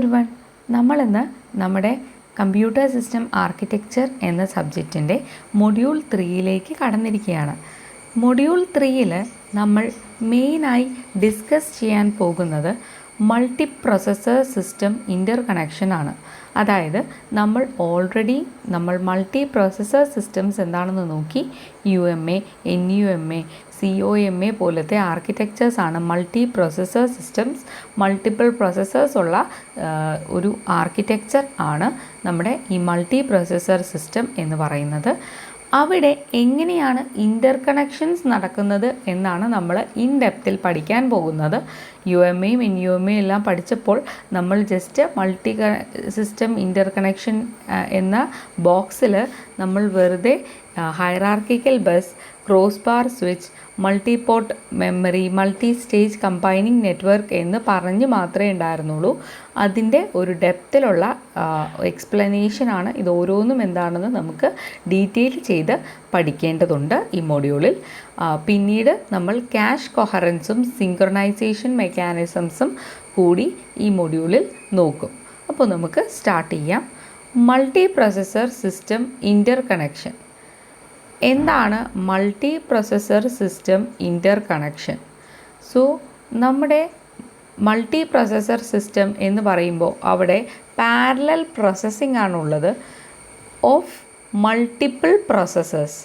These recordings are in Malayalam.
എവരിവൺ, നമ്മളിന്ന് നമ്മുടെ കമ്പ്യൂട്ടർ സിസ്റ്റം ആർക്കിടെക്ചർ എന്ന സബ്ജക്റ്റിൻ്റെ മൊഡ്യൂൾ 3യിലേക്ക് കടന്നിരിക്കുകയാണ്. മൊഡ്യൂൾ 3യിൽ നമ്മൾ മെയിനായി ഡിസ്കസ് ചെയ്യാൻ പോകുന്നത് മൾട്ടി പ്രോസസ്സർ സിസ്റ്റം ഇൻ്റർ കണക്ഷൻ ആണ്. അതായത് നമ്മൾ മൾട്ടി പ്രോസസ്സർ സിസ്റ്റംസ് എന്താണെന്ന് നോക്കി. UMA, NUMA, COMA പോലത്തെ ആർക്കിടെക്ചേഴ്സാണ് multiprocessor systems. Multiple processors ഉള്ള ഒരു ആർക്കിടെക്ചർ ആണ് നമ്മുടെ ഈ മൾട്ടി പ്രോസസ്സർ സിസ്റ്റം എന്ന് പറയുന്നത്. അവിടെ എങ്ങനെയാണ് ഇൻ്റർ കണക്ഷൻസ് നടക്കുന്നത് എന്നാണ് നമ്മൾ ഇൻ ഡെപ്തിൽ പഠിക്കാൻ പോകുന്നത്. UMAയും NUMAയും എല്ലാം പഠിച്ചപ്പോൾ നമ്മൾ ജസ്റ്റ് മൾട്ടി സിസ്റ്റം ഇൻ്റർ കണക്ഷൻ എന്ന ബോക്സിൽ നമ്മൾ വെറുതെ hierarchical bus, cross bar switch, multi port memory, multi stage combining network എന്ന് പറഞ്ഞ് മാത്രമേ ഉണ്ടായിരുന്നുള്ളൂ. അതിൻ്റെ ഒരു ഡെപ്തിലുള്ള എക്സ്പ്ലനേഷനാണ്. ഇത് ഓരോന്നും എന്താണെന്ന് നമുക്ക് ഡീറ്റെയിൽ ചെയ്ത് പഠിക്കേണ്ടതുണ്ട് ഈ മൊഡ്യൂളിൽ. പിന്നീട് നമ്മൾ ക്യാഷ് കൊഹറൻസും സിങ്ക്രണൈസേഷൻ മെക്കാനിസംസും കൂടി ഈ മൊഡ്യൂളിൽ നോക്കും. അപ്പോൾ നമുക്ക് സ്റ്റാർട്ട് ചെയ്യാം. മൾട്ടി പ്രോസസ്സർ സിസ്റ്റം ഇൻ്റർ കണക്ഷൻ. എന്താണ് മൾട്ടി പ്രോസസ്സർ സിസ്റ്റം ഇൻ്റർ കണക്ഷൻ? സോ നമ്മുടെ മൾട്ടി പ്രോസസ്സർ സിസ്റ്റം എന്ന് പറയുമ്പോൾ അവിടെ പാരലൽ പ്രോസസ്സിംഗ് ആണുള്ളത് ഓഫ് മൾട്ടിപ്പിൾ പ്രോസസ്സേഴ്സ്.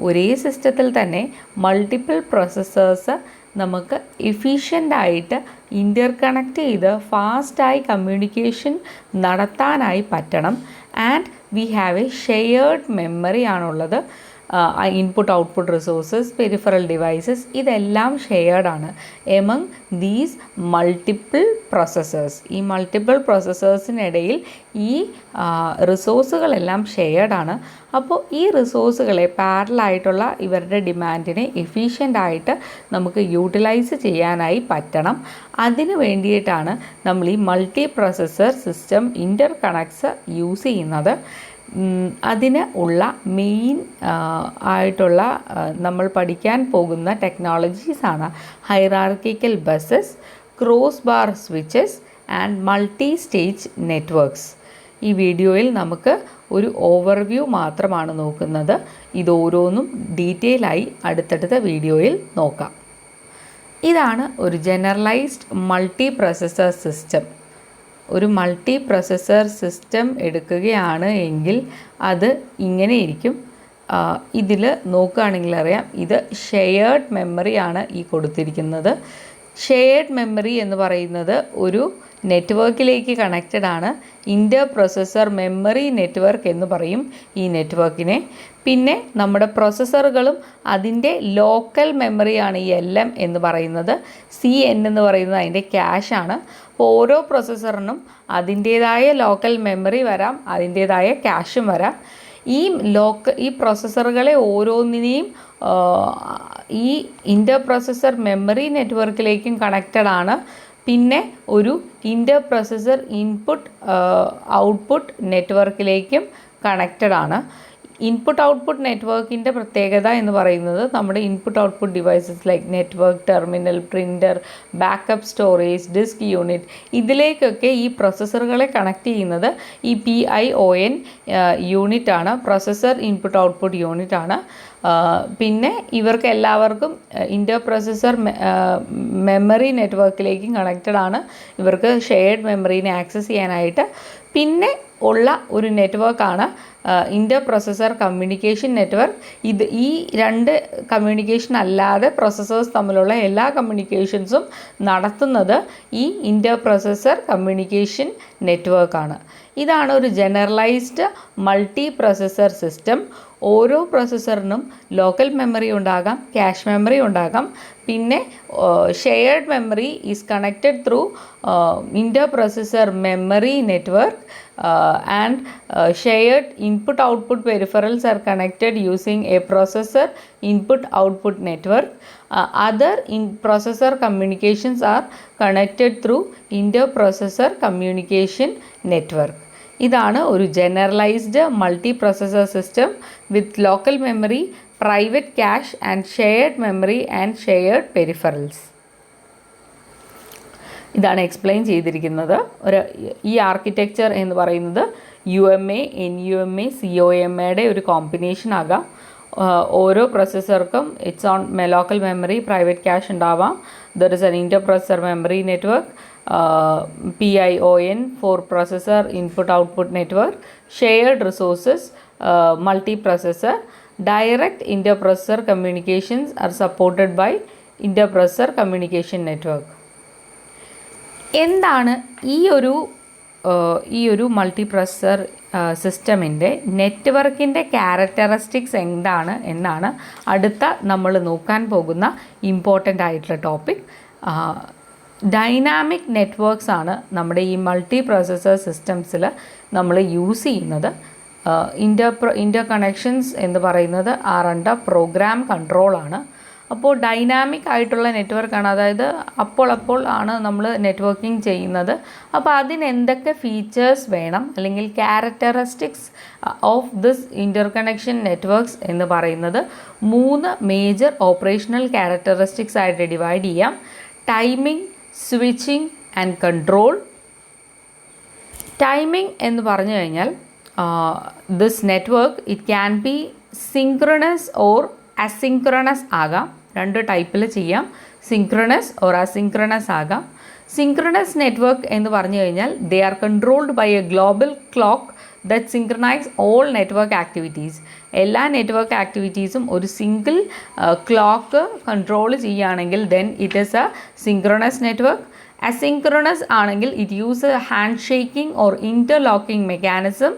ഒരേ സിസ്റ്റത്തിൽ തന്നെ മൾട്ടിപ്പിൾ പ്രോസസ്സേഴ്സ് നമുക്ക് എഫിഷ്യൻ്റായിട്ട് ഇൻ്റർ കണക്ട് ചെയ്ത് ഫാസ്റ്റായി കമ്മ്യൂണിക്കേഷൻ നടത്താനായി പറ്റണം. And we have a shared memory ആണുള്ളത്. Input output resources, peripheral devices ഇതെല്ലാം ഷെയർഡാണ് എമംഗ് ദീസ് മൾട്ടിപ്പിൾ പ്രോസസ്സേഴ്സ്. ഈ മൾട്ടിപ്പിൾ പ്രോസസ്സേഴ്സിനിടയിൽ ഈ റിസോഴ്സുകളെല്ലാം ഷെയർഡാണ്. അപ്പോൾ ഈ റിസോഴ്സുകളെ പാരലായിട്ടുള്ള ഇവരുടെ ഡിമാൻഡിനെ എഫിഷ്യൻ്റായിട്ട് നമുക്ക് യൂട്ടിലൈസ് ചെയ്യാനായി പറ്റണം. അതിന് വേണ്ടിയിട്ടാണ് നമ്മൾ ഈ multi processor system interconnects use ചെയ്യുന്നത്. അതിന് ഉള്ള മെയിൻ ആയിട്ടുള്ള നമ്മൾ പഠിക്കാൻ പോകുന്ന ടെക്നോളജീസാണ് hierarchical buses, crossbar switches and multistage networks. ഈ വീഡിയോയിൽ നമുക്ക് ഒരു ഓവർവ്യൂ മാത്രമാണ് നോക്കുന്നത്. ഇതോരോന്നും ഡീറ്റെയിലായി അടുത്തടുത്ത വീഡിയോയിൽ നോക്കാം. ഇതാണ് ഒരു ജനറലൈസ്ഡ് മൾട്ടി പ്രോസസ്സർ സിസ്റ്റം. ഒരു മൾട്ടി പ്രോസസ്സർ സിസ്റ്റം എടുക്കുകയാണ് എങ്കിൽ അത് ഇങ്ങനെ ഇരിക്കും. ഇതിൽ നോക്കുകയാണെങ്കിൽ അറിയാം, ഇത് ഷെയർഡ് മെമ്മറിയാണ് ഈ കൊടുത്തിരിക്കുന്നത്. ഷെയർഡ് മെമ്മറി എന്ന് പറയുന്നത് ഒരു നെറ്റ്വർക്കിലേക്ക് കണക്റ്റഡ് ആണ്. ഇൻ്റർ പ്രോസസ്സർ മെമ്മറി നെറ്റ്വർക്ക് എന്ന് പറയും ഈ നെറ്റ്വർക്കിനെ. പിന്നെ നമ്മുടെ പ്രോസസ്സറുകളും അതിൻ്റെ ലോക്കൽ മെമ്മറിയാണ് ഈ LM എന്ന് പറയുന്നത്. CN എന്ന് പറയുന്നത് അതിൻ്റെ ക്യാഷാണ്. അപ്പോൾ ഓരോ പ്രോസസ്സറിനും അതിൻ്റേതായ ലോക്കൽ മെമ്മറി വരാം, അതിൻ്റേതായ ക്യാഷും വരാം. ഈ പ്രോസസ്സറുകളെ ഓരോന്നിനെയും ഈ ഇൻ്റർ പ്രോസസ്സർ മെമ്മറി നെറ്റ്വർക്കിലേക്കും കണക്റ്റഡ് ആണ്. പിന്നെ ഒരു ഇൻ്റർ പ്രോസസ്സർ ഇൻപുട്ട് ഔട്ട്പുട്ട് നെറ്റ്വർക്കിലേക്കും കണക്റ്റഡ് ആണ്. ഇൻപുട്ട് ഔട്ട്പുട്ട് നെറ്റ്വർക്കിൻ്റെ പ്രത്യേകത എന്ന് പറയുന്നത് നമ്മുടെ input output devices like network, terminal, printer, backup storage, disk unit ഇതിലേക്കൊക്കെ ഈ പ്രോസസ്സറുകളെ കണക്ട് ചെയ്യുന്നത് ഈ PION യൂണിറ്റാണ്. പ്രോസസ്സർ ഇൻപുട്ട് ഔട്ട്പുട്ട് യൂണിറ്റാണ്. പിന്നെ ഇവർക്ക് എല്ലാവർക്കും ഇൻ്റർ പ്രോസസ്സർ മെമ്മറി നെറ്റ്വർക്കിലേക്കും കണക്റ്റഡ് ആണ്. ഇവർക്ക് ഷെയർഡ് മെമ്മറീനെ ആക്സസ് ചെയ്യാനായിട്ട്. പിന്നെ ഉള്ള ഒരു നെറ്റ്വർക്കാണ് ഇൻ്റർ പ്രോസസ്സർ കമ്മ്യൂണിക്കേഷൻ നെറ്റ്വർക്ക്. ഈ രണ്ട് കമ്മ്യൂണിക്കേഷൻ അല്ലാതെ പ്രോസസ്സേഴ്സ് തമ്മിലുള്ള എല്ലാ കമ്മ്യൂണിക്കേഷൻസും നടത്തുന്നത് ഈ ഇൻ്റർ പ്രോസസ്സർ കമ്മ്യൂണിക്കേഷൻ നെറ്റ്വർക്കാണ്. ഇതാണ് ഒരു ജനറലൈസ്ഡ് മൾട്ടി പ്രോസസ്സർ സിസ്റ്റം. ഓരോ പ്രോസസ്സറിനും ലോക്കൽ മെമ്മറി ഉണ്ടാകാം, ക്യാഷ് മെമ്മറി ഉണ്ടാകാം. പിന്നെ shared memory is connected through inter processor memory network and shared input output peripherals are connected using a processor input output network. Other processor communications are connected through inter processor communication network. ഇതാണ് ഒരു generalised multi processor system with local memory, private cache and shared memory and shared peripherals. ഇതാണ് എക്സ്പ്ലെയിൻ ചെയ്തിരിക്കുന്നത്. ഈ ആർക്കിടെക്ചർ എന്ന് പറയുന്നത് UMA, NUMA, COMAയുടെ ഒരു കോമ്പിനേഷൻ ആകാം. ഓരോ പ്രൊസസ്സർക്കും its own local memory, private cache ഉണ്ടാവാം. There is an interprocessor memory network, PION for processor input output network, shared resources, multiprocessor. Direct interprocessor communications are supported by interprocessor communication network. എന്താണ് ഈ ഒരു മൾട്ടി പ്രൊസസ്സർ സിസ്റ്റമിൻ്റെ നെറ്റ്വർക്കിൻ്റെ ക്യാരക്ടറിസ്റ്റിക്സ് എന്താണ് എന്നാണ് അടുത്ത നമ്മൾ നോക്കാൻ പോകുന്ന ഇമ്പോർട്ടൻ്റ് ആയിട്ടുള്ള ടോപ്പിക്. ഡൈനാമിക് നെറ്റ്വർക്ക്സ് ആണ് നമ്മുടെ ഈ മൾട്ടി പ്രൊസസ്സർ സിസ്റ്റംസിൽ നമ്മൾ യൂസ് ചെയ്യുന്നത്. ഇൻ്റർ കണക്ഷൻസ് എന്ന് പറയുന്നത് അണ്ടർ പ്രോഗ്രാം കൺട്രോളാണ്. അപ്പോൾ ഡൈനാമിക് ആയിട്ടുള്ള നെറ്റ്വർക്കാണ്, അതായത് അപ്പോൾ ആണ് നമ്മൾ നെറ്റ്വർക്കിംഗ് ചെയ്യുന്നത്. അപ്പോൾ അതിന് എന്തൊക്കെ ഫീച്ചേഴ്സ് വേണം, അല്ലെങ്കിൽ characteristics of this interconnection networks എന്ന് പറയുന്നത് 3 മേജർ ഓപ്പറേഷണൽ ക്യാരക്ടറിസ്റ്റിക്സ് ആയിട്ട് ഡിവൈഡ് ചെയ്യാം. Timing, switching and control. Timing എന്ന് പറഞ്ഞു കഴിഞ്ഞാൽ this network it can be synchronous or asynchronous ആകാം. 2 ടൈപ്പിൽ ചെയ്യാം. സിങ്ക്രണസ് ഓർ അസിങ്ക്രണസ് ആകാം. സിങ്ക്രണസ് നെറ്റ്വർക്ക് എന്ന് പറഞ്ഞു കഴിഞ്ഞാൽ they are controlled by a global clock that synchronise all network activities. എല്ലാ നെറ്റ്വർക്ക് ആക്ടിവിറ്റീസും ഒരു സിംഗിൾ ക്ലോക്ക് കൺട്രോൾ ചെയ്യുകയാണെങ്കിൽ then it is a synchronous network. Asynchronous ആണെങ്കിൽ it use a handshaking or interlocking mechanism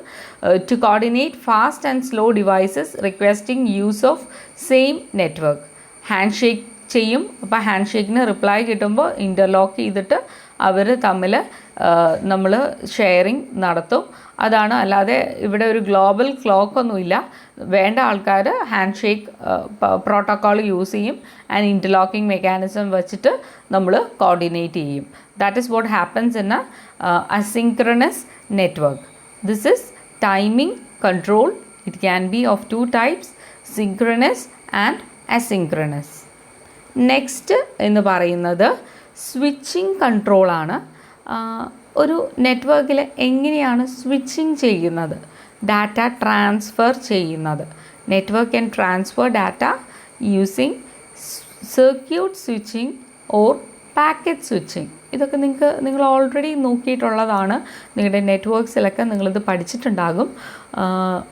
to coordinate fast and slow devices requesting use of same network. Handshake ചെയ്യും. അപ്പോൾ ഹാൻഡ് ഷേക്കിന് റിപ്ലൈ കിട്ടുമ്പോൾ ഇൻ്റർലോക്ക് ചെയ്തിട്ട് അവർ തമ്മിൽ നമ്മൾ ഷെയറിങ് നടത്തും. അതാണ്, അല്ലാതെ ഇവിടെ ഒരു ഗ്ലോബൽ ക്ലോക്കൊന്നുമില്ല. വേണ്ട ആൾക്കാർ ഹാൻഡ് ഷേക്ക് പ്രോട്ടോക്കോൾ യൂസ് ചെയ്യും ആൻഡ് ഇൻ്റർലോക്കിംഗ് മെക്കാനിസം വെച്ചിട്ട് നമ്മൾ കോർഡിനേറ്റ് ചെയ്യും. That is what happens in A asynchronous network. This is timing control. It can B of 2 types, synchronous and asynchronous. Next എന്ന് പറയുന്നത് സ്വിച്ചിങ് കൺട്രോളാണ്. ഒരു നെറ്റ്വർക്കിൽ എങ്ങനെയാണ് സ്വിച്ചിങ് ചെയ്യുന്നത്, ഡാറ്റ ട്രാൻസ്ഫർ ചെയ്യുന്നത്. Network can transfer data using circuit switching or packet switching. ഇതൊക്കെ നിങ്ങൾ ഓൾറെഡി നോക്കിയിട്ടുള്ളതാണ്. നിങ്ങളുടെ നെറ്റ്വർക്ക്സിലൊക്കെ നിങ്ങളിത് പഠിച്ചിട്ടുണ്ടാകും.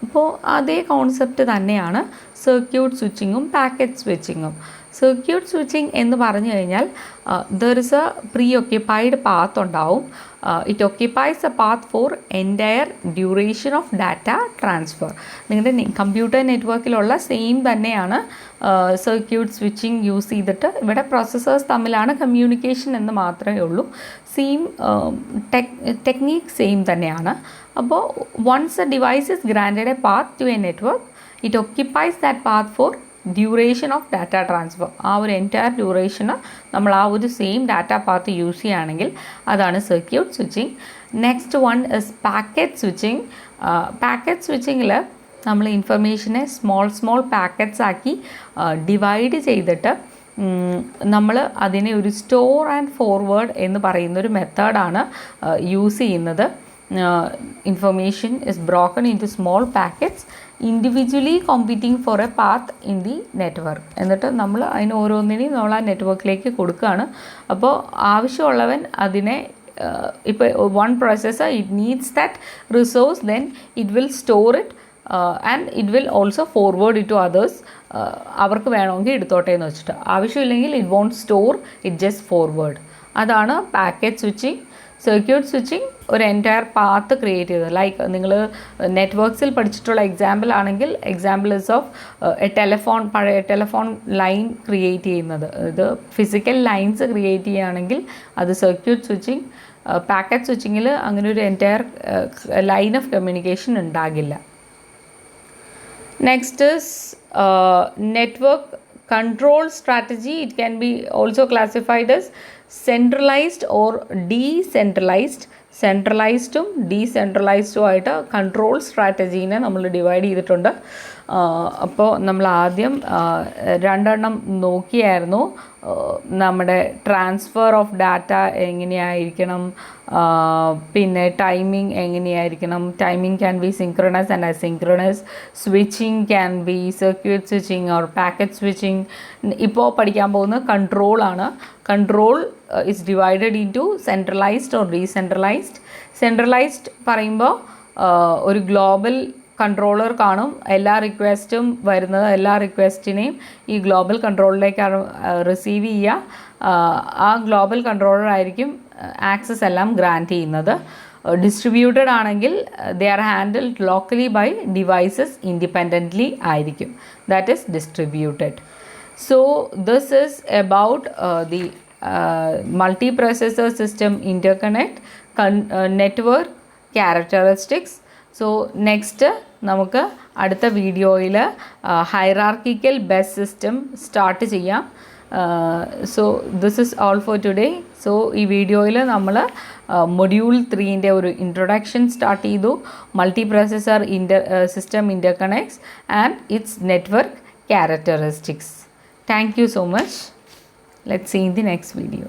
അപ്പോൾ അതേ കോൺസെപ്റ്റ് തന്നെയാണ് സർക്യൂട്ട് സ്വിച്ചിങ്ങും പാക്കറ്റ് സ്വിച്ചിങ്ങും. സർക്യൂട്ട് സ്വിച്ചിങ് എന്ന് പറഞ്ഞു കഴിഞ്ഞാൽ there is a preoccupied path ഉണ്ടാവും. It occupies a path for entire duration of data transfer. നിങ്ങളുടെ കമ്പ്യൂട്ടർ നെറ്റ്വർക്കിലുള്ള സെയിം തന്നെയാണ് സർക്യൂട്ട് സ്വിച്ചിങ് യൂസ് ചെയ്തിട്ട്. ഇവിടെ പ്രോസസ്സേഴ്സ് തമ്മിലാണ് കമ്മ്യൂണിക്കേഷൻ എന്ന് മാത്രമേ ഉള്ളൂ. സെയിം ടെക്നീക്ക് സെയിം തന്നെയാണ്. അപ്പോൾ once a device is granted a path to a network, it occupies that path for duration of data transfer. ആ ഒരു എൻറ്റയർ ഡ്യൂറേഷന് നമ്മൾ ആ ഒരു സെയിം ഡാറ്റ പാത്ത് യൂസ് ചെയ്യുകയാണെങ്കിൽ അതാണ് circuit switching. Next one is packet switching. Packet സ്വിച്ചിങ്ങിൽ നമ്മൾ ഇൻഫർമേഷനെ സ്മോൾ പാക്കറ്റ്സ് ആക്കി ഡിവൈഡ് ചെയ്തിട്ട് നമ്മൾ അതിനെ ഒരു സ്റ്റോർ ആൻഡ് ഫോർവേഡ് എന്ന് പറയുന്നൊരു മെത്തേഡാണ് യൂസ് ചെയ്യുന്നത്. Information is broken into small packets individually competing for a path in the network. എന്നിട്ട് നമ്മൾ അതിന് ഓരോന്നിനെയും നമ്മൾ ആ നെറ്റ്വർക്കിലേക്ക് കൊടുക്കുകയാണ്. അപ്പോൾ ആവശ്യമുള്ളവൻ അതിനെ ഇപ്പോൾ one processor it needs that resource, then it will store it and it will also forward it to others. അവർക്ക് വേണമെങ്കിൽ എടുത്തോട്ടെ എന്ന് വെച്ചിട്ട്. ആവശ്യമില്ലെങ്കിൽ it won't store, it just forward. അതാണ് പാക്കറ്റ് സ്വിച്ചിങ്. സർക്യൂട്ട് സ്വിച്ചിങ് ഒരു എൻറ്റയർ പാത്ത് ക്രിയേറ്റ് ചെയ്തത്. ലൈക്ക് നിങ്ങൾ നെറ്റ്വർക്ക്സിൽ പഠിച്ചിട്ടുള്ള എക്സാമ്പിൾ ആണെങ്കിൽ എക്സാമ്പിൾ ഇസ് ഓഫ് പഴയ ടെലിഫോൺ ലൈൻ ക്രിയേറ്റ് ചെയ്യുന്നത്. ഇത് ഫിസിക്കൽ ലൈൻസ് ക്രിയേറ്റ് ചെയ്യുകയാണെങ്കിൽ അത് സർക്യൂട്ട് സ്വിച്ചിങ്. പാക്കറ്റ് സ്വിച്ചിങ്ങിൽ അങ്ങനെ ഒരു എൻറ്റയർ ലൈൻ ഓഫ് കമ്മ്യൂണിക്കേഷൻ ഉണ്ടാകില്ല. Next is network control strategy. It can be also classified as centralized or decentralized. സെൻട്രലൈസ്ഡും ഡീസെൻട്രലൈസ്ഡും ആയിട്ട് കൺട്രോൾ സ്ട്രാറ്റജീനെ നമ്മൾ ഡിവൈഡ് ചെയ്തിട്ടുണ്ട്. അപ്പോൾ നമ്മൾ ആദ്യം രണ്ടെണ്ണം നോക്കിയായിരുന്നു. നമ്മുടെ ട്രാൻസ്ഫർ ഓഫ് ഡാറ്റ എങ്ങനെയായിരിക്കണം, പിന്നെ ടൈമിംഗ് എങ്ങനെയായിരിക്കണം. Timing can be synchronous and asynchronous. Switching can be circuit switching or packet switching. ഇപ്പോൾ പഠിക്കാൻ പോകുന്നത് കൺട്രോളാണ്. Control is divided into centralised or decentralised. Centralised പറയുമ്പോൾ ഒരു ഗ്ലോബൽ കൺട്രോളർ കാണും. എല്ലാ റിക്വസ്റ്റും വരുന്നത്, എല്ലാ റിക്വസ്റ്റിനെയും ഈ ഗ്ലോബൽ കൺട്രോളിലേക്കാണ് റിസീവ് ചെയ്യുക. ആ ഗ്ലോബൽ കൺട്രോളർ ആയിരിക്കും ആക്സസ് എല്ലാം ഗ്രാൻറ്റ് ചെയ്യുന്നത്. ഡിസ്ട്രിബ്യൂട്ടഡ് ആണെങ്കിൽ they are handled locally by devices independently ആയിരിക്കും. That is distributed. So this is about the multiprocessor system interconnect, network characteristics. So next നമുക്ക് അടുത്ത വീഡിയോയിൽ ഹൈറാർക്കിക്കൽ ബസ് സിസ്റ്റം സ്റ്റാർട്ട് ചെയ്യാം. So this is all for today. So ഈ വീഡിയോയിൽ നമ്മൾ മൊഡ്യൂൾ 3ൻ്റെ ഒരു ഇൻട്രൊഡക്ഷൻ സ്റ്റാർട്ട് ചെയ്തു. Multiprocessor system interconnects and its network characteristics. Thank you so much. Let's see in the next video.